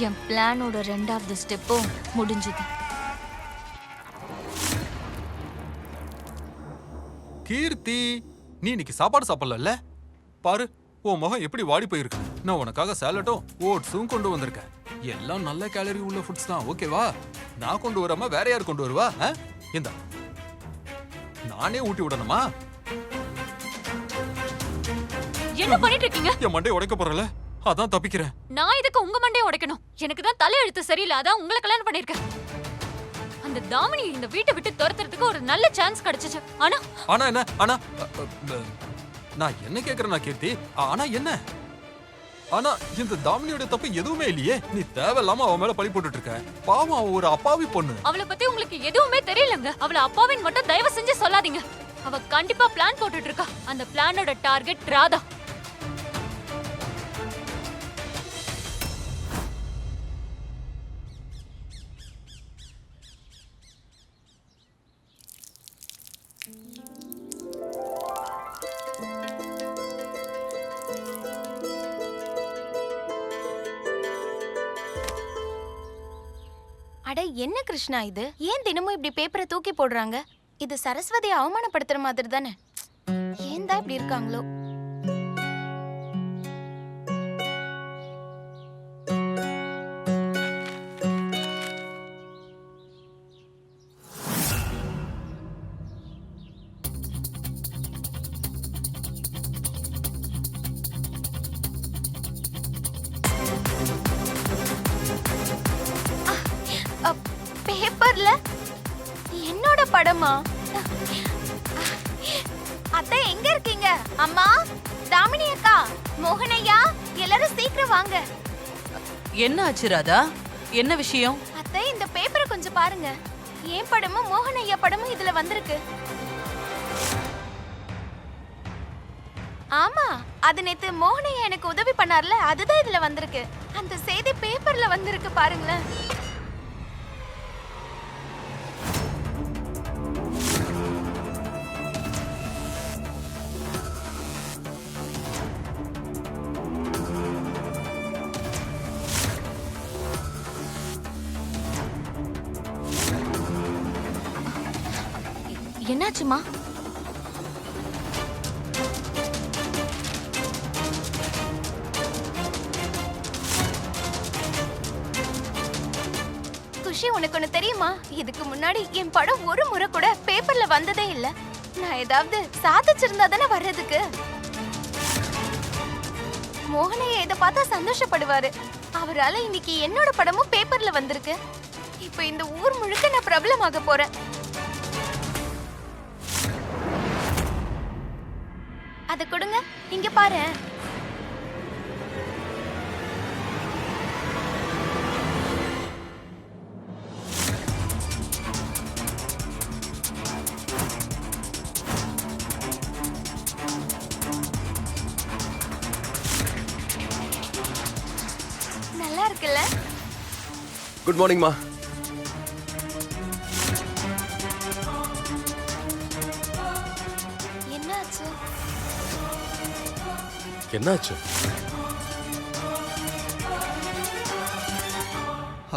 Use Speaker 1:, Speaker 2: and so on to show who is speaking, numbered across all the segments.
Speaker 1: என் பிளானோட 2வது ஸ்டெப்பும் முடிஞ்சது.
Speaker 2: கீர்த்தி, நீ இன்னைக்கு சாப்பாடு சாப்பிடல? பாரு, உன் முகம் எப்படி வாடி போயிருக்கு. நான் உனக்காக சாலட்டும் ஓட்ஸும் கொண்டு வந்திருக்கேன். எல்லாம் நல்ல கேலரி உள்ள ஃபுட்ஸ் தான், ஓகேவா? நான் கொண்டு வராம வேற யார் கொண்டு வருவா? இந்த நானே ஊட்டி விடணுமா?
Speaker 1: என்ன பண்ணிட்டு இருக்கீங்க?
Speaker 2: என் மண்டையை உடைக்க போறல, அதான் தப்பிக்கிறேன்.
Speaker 1: நான் இதுக்கு உங்க மண்டையை உடைக்கணும்? எனக்கு தான் தலையெழுத்து சரியில்லை, அதான் உங்களை கல்யாணம் பண்ணிருக்கேன். அந்த தாமினி இந்த வீட்டை விட்டு துரத்துறதுக்கு ஒரு நல்ல சான்ஸ் கிடைச்சிச்சு.
Speaker 2: ஆனா என்ன? ஆனா நான் என்ன கேக்குறேன்னா கீர்த்தி, ஆனா என்ன? ஆனா இந்த தாமினியோட தப்பு எதுவுமே இல்லையே. நீ தேவையில்லாம அவ மேல பழி போட்டுட்டு இருக்க. பாவம், அவ ஒரு அப்பாவி பொண்ணு.
Speaker 1: அவளை பத்தி உங்களுக்கு எதுவுமே தெரியலங்க. அவளை அப்பாவின் மட்டும் தயவு செஞ்சு சொல்லாதீங்க. அவ கண்டிப்பா பிளான் போட்டுட்டு இருக்கா. அந்த பிளானோட டார்கெட் ராதா.
Speaker 3: அட என்ன கிருஷ்ணா இது? ஏன் தினமும் இப்படி பேப்பரை தூக்கி போடுறாங்க? இது சரஸ்வதியை அவமானப்படுத்துற மாதிரி தானே. ஏன் தான் இப்படி இருக்காங்களோ? பேப்பர்ல என்னோட படமா? அத்தை எங்க இருக்கீங்க? அம்மா, தாமினி அக்கா, மோகனையா, எல்லாரும் சீக்கிரம் வாங்க.
Speaker 4: என்ன ஆச்சு ராதா? என்ன விஷயம்?
Speaker 3: அத்தை இந்த பேப்பரை கொஞ்சம் பாருங்க. என் படமும் மோகனையா படமும் இதுல வந்திருக்கு. ஆமா, அது நேத்து மோகனையா எனக்கு உதவி பண்ணார்ல, அதுதான் இதுல வந்திருக்கு. அந்த செய்தி பேப்பர்ல வந்திருக்கு பாருங்களேன்.
Speaker 1: என்னாச்சுமா?
Speaker 3: குஷி, உனக்கு ஒண்ணு தெரியுமா? இதுக்கு முன்னாடி என் படம் ஒரு முறை கூட பேப்பர்ல வந்ததே இல்ல. நான் ஏதாவது சாதிச்சிருந்தா தானே வர்றதுக்கு. மோகனைய இதை பார்த்தா சந்தோஷப்படுவாரு. அவரால இன்னைக்கு என்னோட படமும் பேப்பர்ல வந்திருக்கு. இப்ப இந்த ஊர் முழுக்க நான் பிரபலமாக போறேன். அத கொடுங்க, இங்க பாரு. நல்லா இருக்குல்ல?
Speaker 5: குட் மார்னிங் மா.
Speaker 3: என்னாச்சு?
Speaker 5: என்னாச்சு?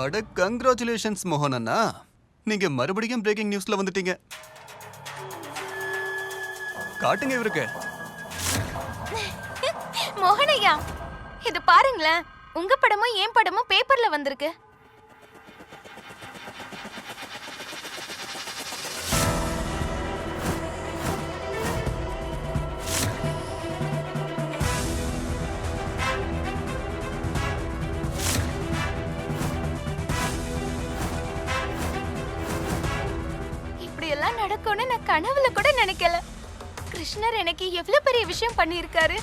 Speaker 6: அட கங்க்ராச்சுலேஷன்ஸ் மோகன் அண்ணா, நீங்க மறுபடியும் பிரேக்கிங் நியூஸ்ல வந்துட்டீங்க. காட்டுங்க இவருக்கு.
Speaker 3: மோகனையா, இது பாருங்களேன். உங்க படமும் என் படமும் பேப்பர்ல வந்திருக்கு. இப்படி எல்லாம் நடக்கும்னு நான் கனவுல கூட நினைக்கல. கிருஷ்ணர் எனக்கு எவ்வளவு பெரிய விஷயம் பண்ணியிருக்காரு.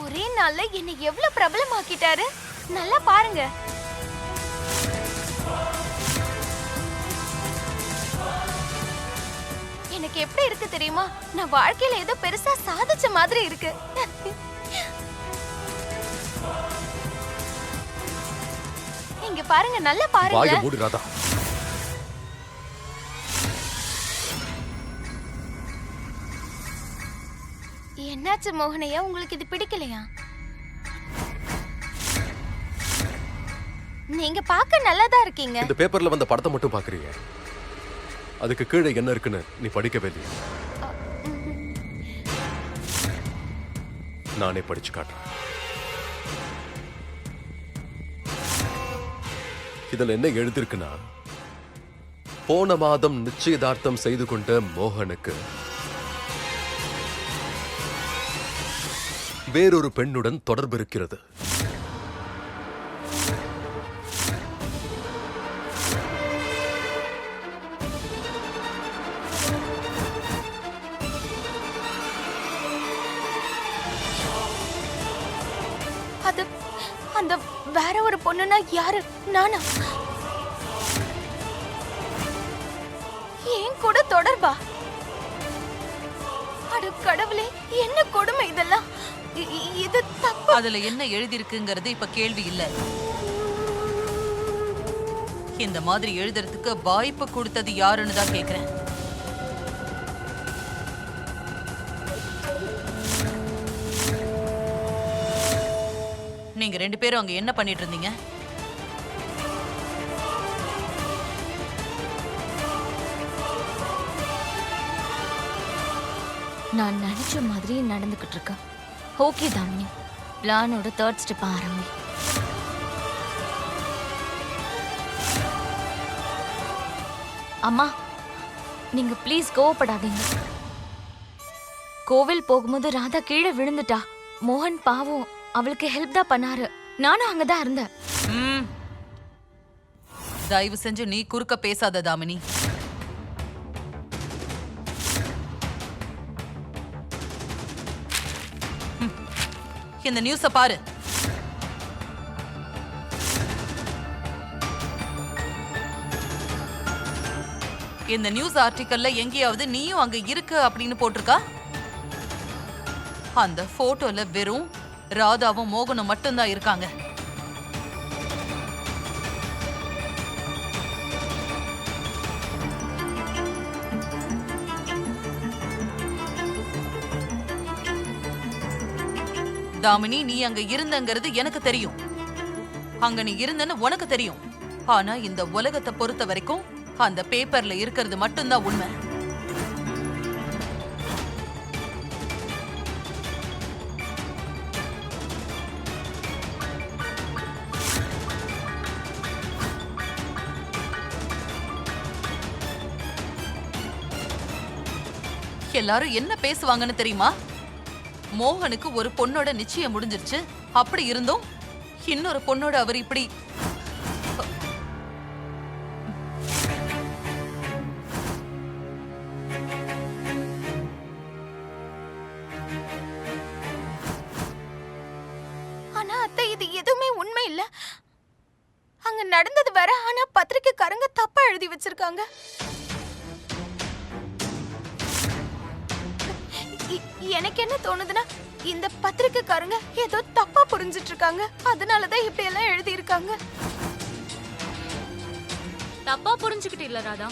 Speaker 3: ஒரே நாள்ல என்னை எவ்வளவு பிரபலமாக்கிட்டாரு. நல்லா பாருங்க. எனக்கு எப்படி இருக்கு தெரியுமா? நான் வாழ்க்கையில ஏதோ பெருசா சாதிச்ச மாதிரி இருக்கு. இங்க பாருங்க, நல்லா பாருங்க.
Speaker 5: வாயை மூடு ராதா.
Speaker 3: என்னாச்சு மோகனையா, உங்களுக்கு இது பிடிக்கலையா? நீங்க பார்க்க நல்லாதான் இருக்கீங்க.
Speaker 5: இந்த பேப்பர்ல வந்த படத்தை மட்டும் பாக்குறீங்க. அதுக்கு கீழே என்ன இருக்குன்னு நீ படிக்கவே இல்லையா? நானே படிச்சு காட்டுறேன். இதுல என்ன எழுதிருக்குன்னா, போன மாதம் நிச்சயதார்த்தம் செய்து கொண்ட மோகனுக்கு வேறொரு பெண்ணுடன் தொடர்பு இருக்கிறது.
Speaker 3: அது அந்த வேற ஒரு பொண்ணுனா யாரு? நானா? ஏன் கூட தொடர்பா? அட கடவுளே, என்ன கொடுமை இதெல்லாம்! இது தப்பு.
Speaker 4: அதுல என்ன எழுதிருக்குங்கிறது இப்ப கேள்வி இல்ல. இந்த மாதிரி எழுதுறதுக்கு வாய்ப்பு கொடுத்தது யாருன்னு தான் கேக்குறேன். நீங்க 2 பேரும் அங்க என்ன பண்ணிட்டு இருந்தீங்க?
Speaker 3: நான் நினைச்ச மாதிரி நடந்துகிட்டு இருக்கேன். ஓகே தாமினி, பிளானோட 3rd ஸ்டெப் ஆரம்பி. அம்மா, நீங்க ப்ளீஸ் கோவப்படாதீங்க. கோவில் போகும்போது ராதா கீழே விழுந்துட்டா. மோகன் பாவம் அவளுக்கு ஹெல்ப் தான் பண்ணாரு. நானும் அங்கதான் இருந்தேன்.
Speaker 4: தயவு செஞ்சு நீ குறுக்க பேசாத தாமினி. இந்த நியூஸ பாரு. இந்த நியூஸ் ஆர்டிக்கல்ல எங்கேயாவது நீயும் அங்க இருக்க அப்படின்னு போட்டிருக்கா? அந்த போட்டோல வெறும் ராதாவும் மோகனும் மட்டும்தான் இருக்காங்க. தாமினி, நீ அங்க இருந்தங்கிறது எனக்கு தெரியும். அங்க நீ இருந்தன்னு உனக்கு தெரியும். ஆனா இந்த உலகத்தை பொறுத்த வரைக்கும் அந்த பேப்பர்ல இருக்கிறது மட்டும்தான் உண்மை. எல்லாரும் என்ன பேசுவாங்கன்னு தெரியுமா? மோகனுக்கு ஒரு பொண்ணோட நிச்சயம் முடிஞ்சிருச்சு. அப்படி இருந்தும் இன்னொரு பொண்ணோட அவர் இப்படி.
Speaker 3: ஆனா அத்தை, இது எதுவுமே உண்மை இல்ல. அங்க நடந்தது வேற. ஆனா பத்திரிக்கைக்காரங்க தப்பா எழுதி வச்சிருக்காங்க. எனக்கு என்ன தோணுதுன்னா, இந்த பத்திரிக்கைக்காரங்க ஏதோ தப்பா புரிஞ்சிட்டு இருக்காங்க. அதனாலதான் இப்படி எல்லாம் எழுதி இருக்காங்க.
Speaker 1: தப்பா புரிஞ்சுக்கிட்டு இல்ல ராதா.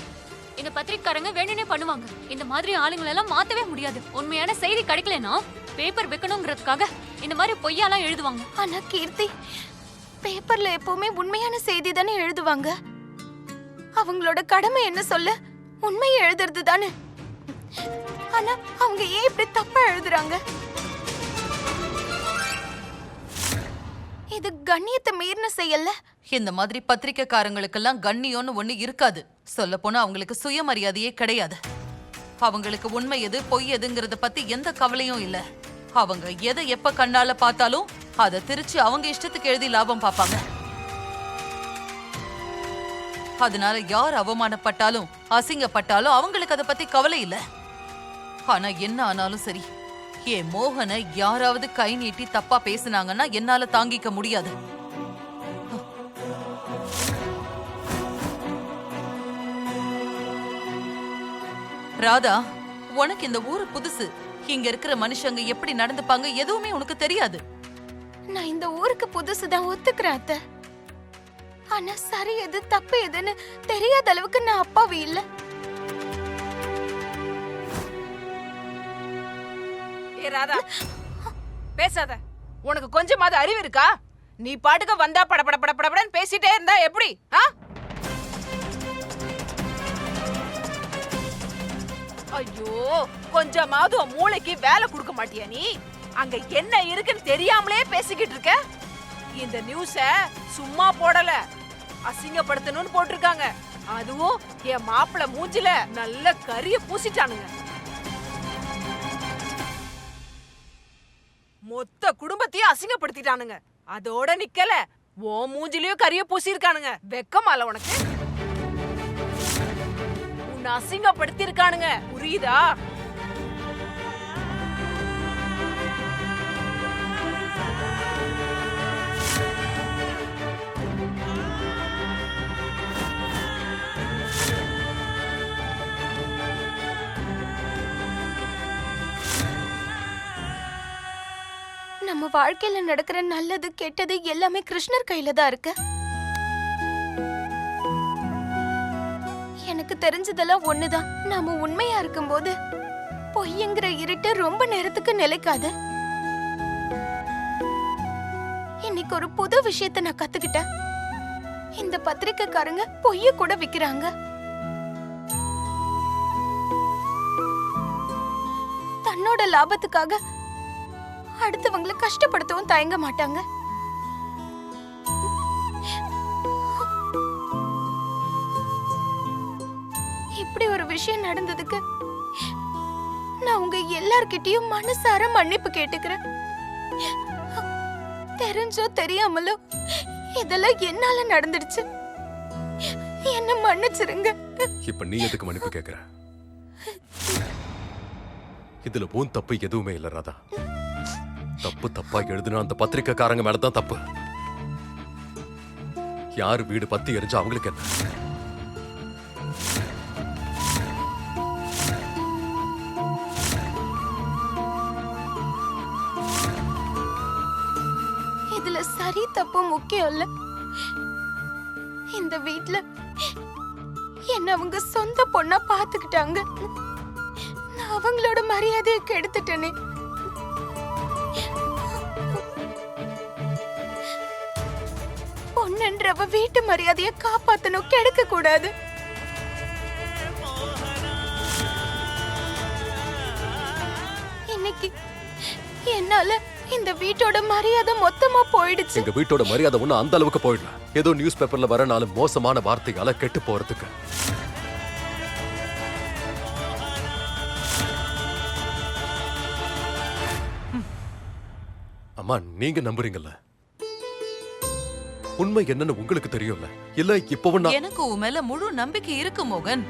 Speaker 1: இந்த பத்திரிக்கைக்காரங்க வேணும்னே பண்ணுவாங்க. இந்த மாதிரி ஆளுங்களை எல்லாம் மாத்தவே முடியாது. உண்மையான செய்தி கிடைக்கலனா பேப்பர் வைக்கணுங்கிறதுக்காக இந்த மாதிரி பொய்யாலாம் எழுதுவாங்க.
Speaker 3: ஆனா கீர்த்தி, பேப்பர்ல எப்பவுமே உண்மையான செய்தி தானே எழுதுவாங்க. அவங்களோட கடமை என்ன சொல்ல? உண்மையை எழுதுறது தானே. ஆனா அவங்க ஏன் இப்படி தப்பா எழுதுறாங்க? இது கண்ணியத்தை மீறின செயல்ல.
Speaker 4: இந்த மாதிரி பத்திரிக்கைக்காரங்களுக்கெல்லாம் கண்ணியம்னு ஒண்ணு இருக்காது. சொல்ல போனா அவங்களுக்கு சுயமரியாதையே கிடையாது. அவங்களுக்கு உண்மை எது பொய் எதுங்கிறத பத்தி எந்த கவலையும் இல்ல. அவங்க எதை எப்ப கண்ணால பார்த்தாலும் அதை திரிச்சு அவங்க இஷ்டத்துக்கு எழுதி லாபம் பார்ப்பாங்க. அதனால யார் அவமானப்பட்டாலும் அசிங்கப்பட்டாலும் அவங்களுக்கு அதை பத்தி கவலை இல்ல. ஆனா என்ன ஆனாலும் சரி, ஏன் மோகனை யாராவது கை நீட்டி தப்பா பேசுனாங்கன்னா என்னால தாங்கிக்க முடியாது. ராதா, உனக்கு இந்த ஊரு புதுசு. இங்க இருக்கிற மனுஷங்க எப்படி நடந்துப்பாங்க எதுவுமே உனக்கு தெரியாது.
Speaker 3: நான் இந்த ஊருக்கு புதுசுதான், ஒத்துக்கிறேன் அத்தை. ஆனா சரி எது தப்பு எதுன்னு தெரியாத அளவுக்கு நான் அப்பாவி இல்ல.
Speaker 7: ஏ ராதா, பேசாத. உனக்கு கொஞ்சமாவது அறிவு இருக்கா? நீ பாட்டுக்கு வந்தா படபடன்னு பேசிட்டே இருந்தா எப்படி? ஐயோ, கொஞ்சமாவது உன் மூளைக்கு வேலை கொடுக்க மாட்டியா நீ? அங்க என்ன இருக்குன்னு தெரியாமலே பேசிக்கிட்டு இருக்க. இந்த நியூஸ சும்மா போடல, அசிங்கப்படுத்தணும்னு போட்டிருக்காங்க. அதுவும் என் மாப்பிள மூஞ்சில நல்ல கரிய பூசிட்டானுங்க. மொத்த குடும்பத்தையும் அசிங்கப்படுத்திட்டானுங்க. அதோட நிக்கல, உன் மூஞ்சிலயும் கரிய பூசி இருக்கானுங்க. வெக்கமால உனக்கு? உன்னை அசிங்கப்படுத்தி இருக்கானுங்க, புரியுதா?
Speaker 3: நம்ம வாழ்க்கையில நடக்கிற நல்லது கெட்டது எல்லாமே கிருஷ்ணர் கையில தான் இருக்கு. எனக்கு தெரிஞ்சதெல்லாம் ஒண்ணுதான். நாம உண்மையா இருக்கும்போது பொய்ங்கிற இருட்டு ரொம்ப நேரத்துக்கு நிலைக்காது. இன்னைக்கு ஒரு புது விஷயத்தை நான் கத்துக்கிட்டேன். இந்த பத்திரிக்கைக்காரங்க பொய்ய கூட விக்கிறாங்க. தன்னோட லாபத்துக்காக அடுத்தவங்களை கஷ்டப்படுத்தவும் தயங்க மாட்டாங்க. இப்படி ஒரு விஷயம் நடந்ததுக்கு நான் உங்க எல்லார்கிட்டயும் மனசார மன்னிப்பு கேட்டுக்கிறேன். தெரிஞ்சோ தெரியாமலோ இதெல்லாம் என்னால நடந்துடுச்சு. என்ன மன்னிச்சிருங்க.
Speaker 5: இப்ப நீ எதுக்கு மன்னிப்பு கேக்குற? இதுல உன் தப்பு எதுவுமே இல்ல ராதா. தப்பு தப்பா எழுதுனா அந்த பத்திரிக்கைக்காரங்க மேலதான் தப்பு. யாரு வீடு பத்தி எரிஞ்சா அவங்களுக்கு என்ன?
Speaker 3: இதுல சரி தப்பு முக்கியம் இல்ல. இந்த வீட்ல என்ன அவங்க சொந்த பொண்ணா பாத்துக்கிட்டாங்க. நான் அவங்களோட மரியாதையை கெடுத்துட்டேனே. பொண்ணுன்றவ வீட்டு மரியாதையை காப்பாத்தணும், கெடுக்க கூடாது. இன்னைக்கு என்னால இந்த வீட்டோட மரியாதை மொத்தமா போயிடுச்சு.
Speaker 5: எங்க வீட்டோட மரியாதை ஒண்ணு அந்த அளவுக்கு போயிடல. ஏதோ நியூஸ் பேப்பர்ல வர நாலு மோசமான வார்த்தையால கெட்டு போறதுக்கு. அம்மா, நீங்க நம்புறீங்கல்ல? உண்மை என்னன்னு உங்களுக்கு தெரியும்ல? இல்ல இப்பவும்
Speaker 4: எனக்கு உன் மேல முழு நம்பிக்கை இருக்கு மோகன்.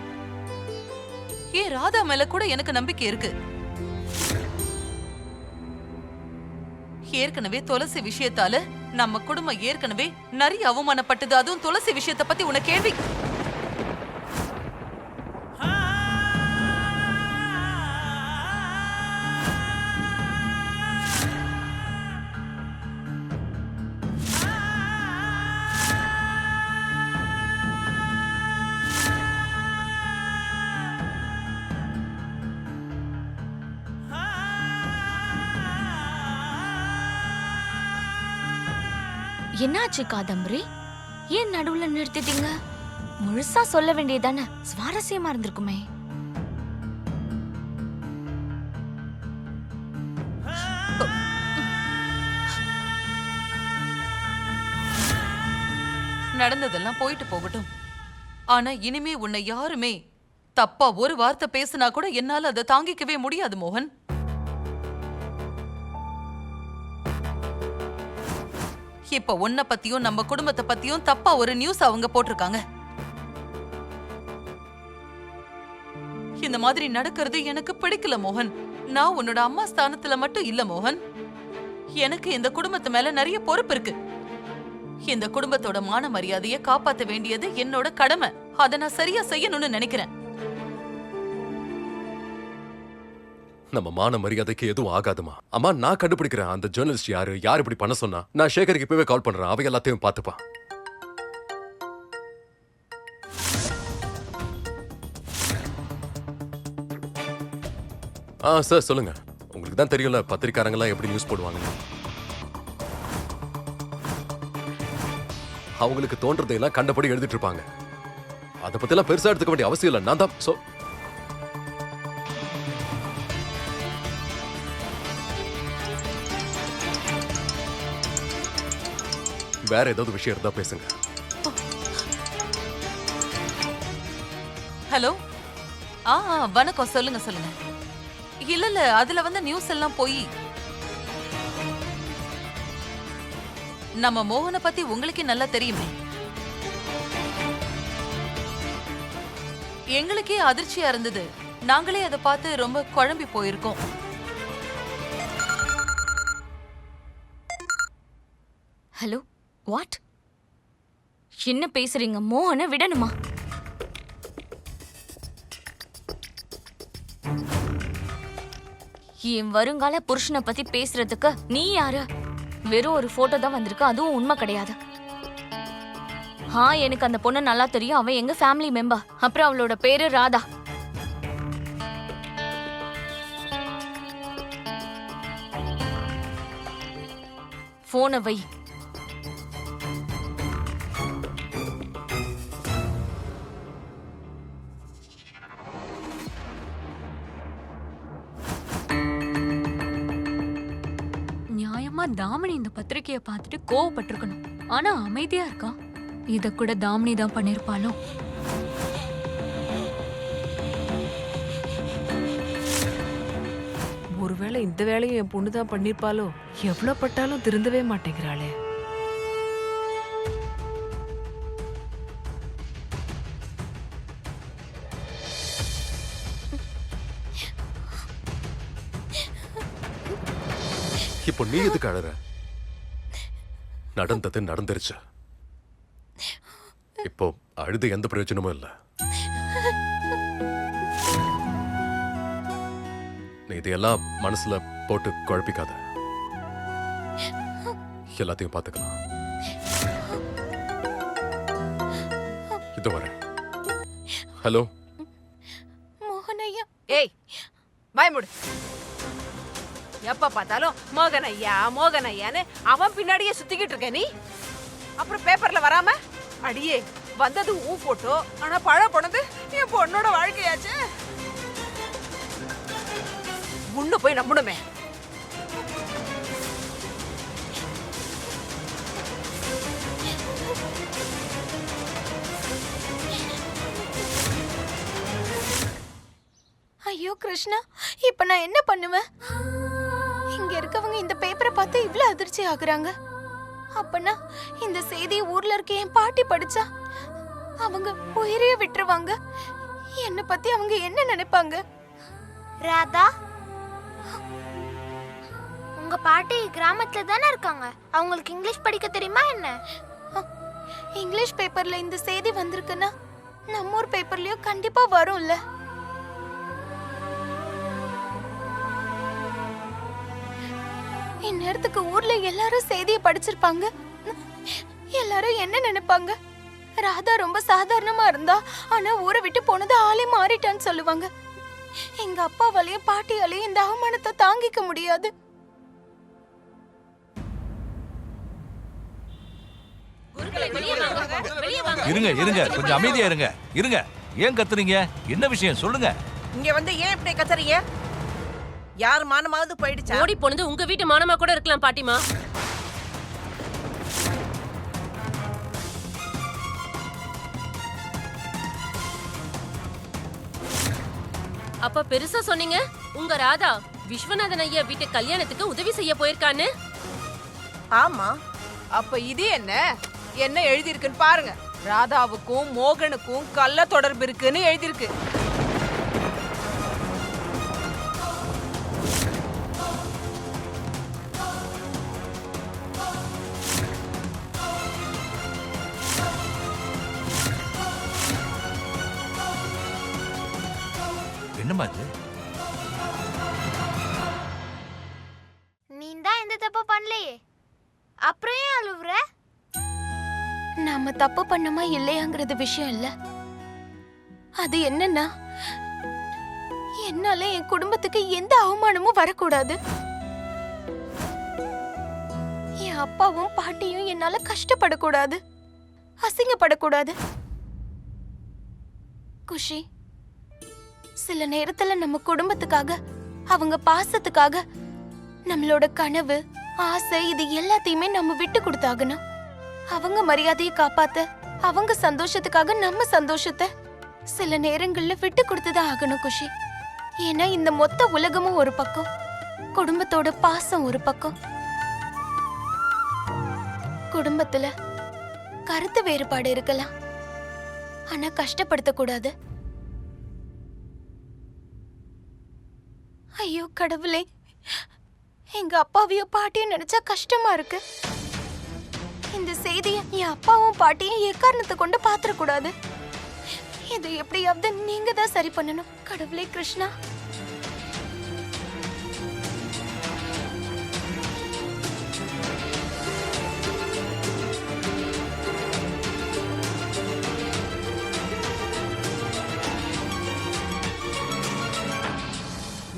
Speaker 4: ஏன் ராதா மேல கூட எனக்கு நம்பிக்கை இருக்கு. ஏற்கனவே துளசி விஷயத்தால நம்ம குடும்பம் ஏற்கனவே நிறைய அவமானப்பட்டது. அதுவும் துளசி விஷயத்தை பத்தி உன கேள்வி.
Speaker 1: என்னாச்சு காதம்பரி? ஏன் நடுவுல நிறுத்திட்டீங்க? முழுசா சொல்ல வேண்டியதானே, சுவாரஸ்யமா இருந்திருக்குமே.
Speaker 4: நடந்ததெல்லாம் போயிட்டு போகட்டும். ஆனா இனிமே உன்னை யாருமே தப்பா ஒரு வார்த்தை பேசினா கூட என்னால அதை தாங்கிக்கவே முடியாது மோகன். இப்ப உன்னை பத்தியும் நம்ம குடும்பத்தை பத்தியும் தப்பா ஒரு நியூஸ் அவங்க போட்டிருக்காங்க. இந்த மாதிரி நடக்கிறது எனக்கு பிடிக்கல மோகன். நான் உன்னோட அம்மா ஸ்தானத்துல மட்டும் இல்ல மோகன். எனக்கு இந்த குடும்பத்து மேல நிறைய பொறுப்பு இருக்கு. இந்த குடும்பத்தோட மான மரியாதையை காப்பாத்த வேண்டியது என்னோட கடமை. அதை நான் சரியா செய்யணும்னு நினைக்கிறேன்.
Speaker 5: நம்ம மான மரியாதைக்கு எதுவும் ஆகாதுமா. அம்மா, நான் கண்டுபிடிக்கிறேன் அந்த ஜேர்னலிஸ்ட் யாரு இப்படி பண்ண சொன்னா. நான் சேகருக்கு இப்பவே கால் பண்றேன். அவ எல்லாத்தையும் பாத்துப்பான். சார் சொல்லுங்க. உங்களுக்கு தான் தெரியும்ல பத்திரிக்காரங்க எல்லாம் எப்படி நியூஸ் போடுவாங்க. அவங்களுக்கு தோன்றதையெல்லாம் கண்டபடி எழுதிட்டு இருப்பாங்க. அதை பத்திலாம் பெருசா எடுத்துக்க வேண்டிய அவசியம் இல்லை. நான் தான் வேற ஏதாவது விஷயம் இருந்தா பேசுங்க.
Speaker 4: ஹலோ. வணக்கம். சொல்லுங்க சொல்லுங்க. இல்ல அதுல வந்த நியூஸ் எல்லாம் போய் நம்ம மோகனை பத்தி உங்களுக்கே நல்லா தெரியுமே. எங்களுக்கே அதிர்ச்சியா இருந்தது. நாங்களே அதை பார்த்து ரொம்ப குழம்பி போயிருக்கோம்.
Speaker 1: Hello, what? என்ன பேசுறீங்க? மோகனை விடணுமா? என் வருங்கால புருஷனை பத்தி பேசுறதுக்கு நீ யாரு? வெறும் ஒரு போட்டோ தான் வந்திருக்கு, அதுவும் உண்மை கிடையாது. எனக்கு அந்த பொண்ணு நல்லா தெரியும். அவன் எங்க ஃபேமிலி மெம்பர். அப்புறம் அவளோட பேரு ராதா. போனை வை. நியாயமா தாமினி இந்த பத்திரிக்கையை பார்த்துட்டு கோவப்பட்டிருக்கணும். ஆனா அமைதியா இருக்கா. இத கூட தாமினி தான் பண்ணிருப்பாளோ?
Speaker 7: ஒருவேளை இந்த வேலையும் என் பொண்ணு தான் பண்ணிருப்பாளோ? எவ்வளவு பட்டாலும் திருந்தவே மாட்டேங்கிறாளே.
Speaker 5: இப்போ நீ எதுக்கு அழற? நடந்தது நடந்துருச்சு. இப்போ அழுது எந்த பிரயோஜனமும் இல்ல. நீ இதையெல்லாம் மனசுல போட்டு குழப்பிக்காத. எல்லாத்தையும் பார்த்துக்கலாம். இதோ வரேன். ஹலோ
Speaker 3: மோகனையா.
Speaker 7: ஏய், வாய் மூடு. எப்ப பார்த்தாலும் மோகன் ஐயா மோகன் ஐயான்னு அவன் பின்னாடியே சுத்திக்கிட்டு இருக்க நீ. அப்புறம் பேப்பர்ல வராம அடியே வந்தது உன் போட்டோ, ஆனா பழ போனது என் பொண்ணோட வாழ்க்கையாச்சு. உன்ன போய் நம்பணுமே.
Speaker 3: ஐயோ கிருஷ்ணா, இப்ப நான் என்ன பண்ணுவேன்? இங்க இருக்கவங்க இந்த பேப்பரை பார்த்து இவ்வளவு அதிர்ச்சி ஆகுறாங்க. அப்பனா இந்த செய்தி ஊர்ல இருக்க என் பாட்டி படிச்சா அவங்க உயிரையே விட்டுருவாங்க. என்ன பத்தி அவங்க என்ன நினைப்பாங்க?
Speaker 8: ராதா, உங்க பாட்டி கிராமத்துல தானே இருக்காங்க. அவங்களுக்கு இங்கிலீஷ் படிக்க தெரியுமா என்ன?
Speaker 3: இங்கிலீஷ் பேப்பர்ல இந்த செய்தி வந்திருக்குன்னா நம்ம ஊர் பேப்பர்லயும் கண்டிப்பா வரும்ல. இந்நேரத்துக்கு ஊர்ல எல்லாரும் செய்தியை படிச்சிருப்பாங்க. எல்லாரும் என்ன நினைப்பாங்க? ராதா ரொம்ப சாதாரணமா இருந்தா, ஆனா ஊரை விட்டு போனது ஆளே மாறிட்டான்னு சொல்லுவாங்க. எங்க அப்பாவாலையும் பாட்டியாலையும் இந்த அவமானத்தை தாங்கிக்க முடியாது.
Speaker 9: இருங்க இருங்க, கொஞ்சம் அமைதியா இருங்க. இருங்க, ஏன் கத்துறீங்க? என்ன விஷயம் சொல்லுங்க.
Speaker 7: இங்க வந்து ஏன் இப்படி கத்துறீங்க? யார் மானமாவது போயிடுச்சா?
Speaker 10: ஓடி போனது உங்க வீட்டு மானமா கூட இருக்கலாம் பாட்டிமா. அப்ப பெருசா சொன்னீங்க உங்க ராதா விஸ்வநாதன் ஐயா வீட்டு கல்யாணத்துக்கு உதவி செய்ய போயிருக்கான்னு.
Speaker 7: ஆமா, அப்ப இது என்ன என்ன எழுதி இருக்குன்னு பாருங்க. ராதாவுக்கும் மோகனுக்கும் கள்ள தொடர்பு இருக்குன்னு எழுதியிருக்கு.
Speaker 9: என்னமா இது?
Speaker 8: நீ தான் எந்த தப்பு பண்ணலையே, அப்புறம் ஏன் அழுவுற?
Speaker 3: நாம தப்பு பண்ணமா இல்லையாங்கிறது விஷயம் இல்ல. அது என்னன்னா, என்னால என் குடும்பத்துக்கு எந்த அவமானமும் வரக்கூடாது. என் அப்பாவும் பாட்டியும் என்னால கஷ்டப்படக்கூடாது. அசிங்கப்படக்கூடாது. குஷி, சில நேரத்துல நம்ம குடும்பத்துக்காக, அவங்க பாசத்துக்காக, நம்மளோட கனவு, ஆசை இது எல்லாத்தையுமே நம்ம விட்டு கொடுத்தாகணும். அவங்க மரியாதையை காப்பாத்த, அவங்க சந்தோஷத்துக்காக நம்ம சந்தோஷத்தை சில நேரங்கள்ல விட்டு கொடுத்துதான் ஆகணும் குஷி. ஏன்னா இந்த மொத்த உலகமும் ஒரு பக்கம், குடும்பத்தோட பாசம் ஒரு பக்கம். குடும்பத்துல கருத்து வேறுபாடு இருக்கலாம், ஆனா கஷ்டப்படுத்த கூடாது. ஐயோ கடவுளே, எங்க அப்பாவையோ பாட்டியும் நினைச்சா கஷ்டமா இருக்கு. இந்த செய்தியை என் அப்பாவும் பாட்டியும் எக்காரணத்தை கொண்டு பாத்திரக்கூடாது. இதை எப்படியாவது நீங்க தான் சரி பண்ணணும். கடவுளே கிருஷ்ணா.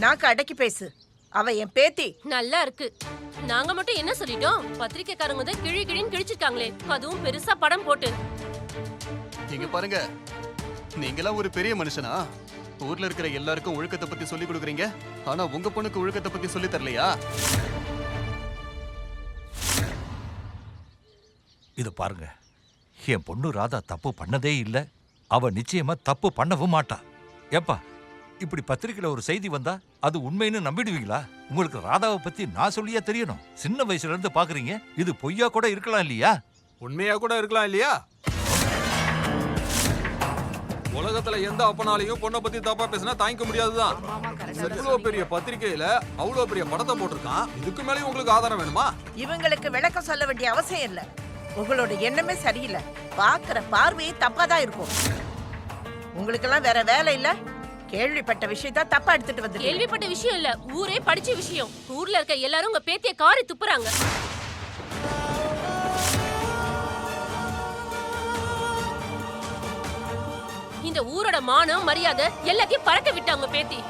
Speaker 7: நாக்கு அடக்கி பேசு. அவ என் பேத்தி.
Speaker 10: நல்லா இருக்கு. நாங்க மட்டும் என்ன சொல்லிட்டோம்? பத்திரிக்கைக்காரங்க தான் கிழி கிழின்னு கிழிச்சிருக்காங்களே, அதுவும் பெருசா படம் போட்டு.
Speaker 6: நீங்க பாருங்க, நீங்களாம் ஒரு பெரிய மனுஷனா? ஊர்ல இருக்கிற எல்லாருக்கும் ஒழுக்கத்தை பத்தி சொல்லி கொடுக்குறீங்க, ஆனா உங்க பொண்ணுக்கு ஒழுக்கத்தை பத்தி சொல்லி தரலையா?
Speaker 9: இது பாருங்க, என் பொண்ணு ராதா தப்பு பண்ணதே இல்ல. அவ நிச்சயமா தப்பு பண்ணவும் மாட்டா. ஏப்பா, இப்படி பத்திரிக்கையில ஒரு செய்தி வந்தா அது உண்மைன்னு நம்பிடுவீங்களா? உங்களுக்கு ராதாவை பத்தி நான் சொல்லியா தெரியணும்? சின்ன வயசுல இருந்து பாக்குறீங்க, இது பொய்யா கூட இருக்கலாம் இல்லையா?
Speaker 2: உண்மையா கூட இருக்கலாம் இல்லையா? உலகத்துல எந்த அப்பனாலையும் பொண்ணை பத்தி தப்பா பேசினா தாங்கிக்க முடியாதுதான். இவ்வளவு பெரிய பத்திரிக்கையில அவ்வளவு பெரிய படத்தை போட்டிருக்கான், இதுக்கு மேலேயும் உங்களுக்கு ஆதாரம் வேணுமா?
Speaker 7: இவங்களுக்கு விளக்கம் சொல்ல வேண்டிய அவசியம் இல்ல. உங்களோட எண்ணமே சரியில்லை. பாக்குற பார்வையே தப்பாதான் இருக்கும். உங்களுக்கெல்லாம் வேற வேலை இல்ல. கேள்விப்பட்ட விஷயத்த தப்பா எடுத்துட்டு வந்து.
Speaker 10: கேள்விப்பட்ட விஷயம் இல்ல, ஊரே படிச்ச விஷயம். ஊர்ல இருக்க எல்லாரும் உங்க பேத்திய காரி துப்புறாங்க. இந்த ஊரோட மானம் மரியாதை எல்லாத்தையும் பறக்க விட்டாங்க பேத்தி.